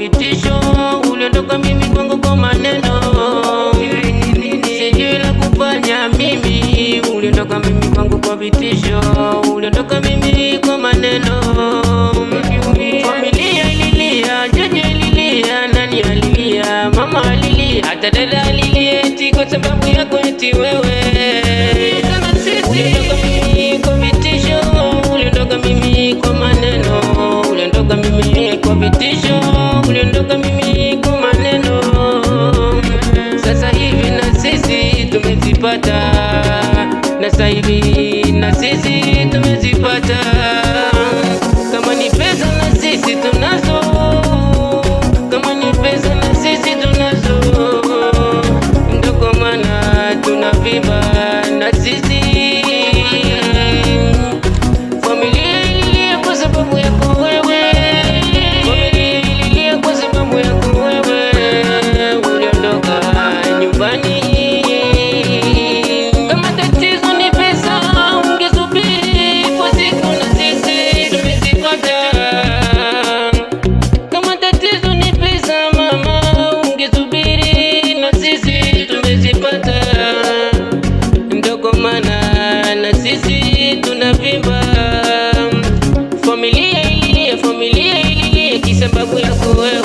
vitisho, uliondoka mimi kwangu kwa maneno. Sijui la kufanya mimi, uliondoka mimi kwangu kwa vitisho, uliondoka mimi kwa maneno. Familia ililia, jaji ililia, nani alilia, mama alilia, hata dada alilia, eti kwa sababu yako eti wewe. Uliondoka mimi kwa vitisho, uliondoka mimi kwa maneno, uliondoka mimi kwa vitisho, uliondoka mimi kwa maneno. Sasa hivi na sisi tumezipata, na sasa hivi na sisi tumezipata. Kama ni pesa na sisi tunazo, kama ni pesa na sisi tunazo, ndio kwa maana tunavimba na sisi. Familia ililia kwa sababu yako wewe, familia ililia kwa sababu yako wewe, uliondoka nyumbani. Kama tatizo ni pesa, ungesubiri ipo siku na sisi tumezipata. Kama tatizo ni pesa mama, ungesubiri na sisi tumezipata. Ndio kwa maana na sisi tunavimba. Familia ililia kisababu yako wewe.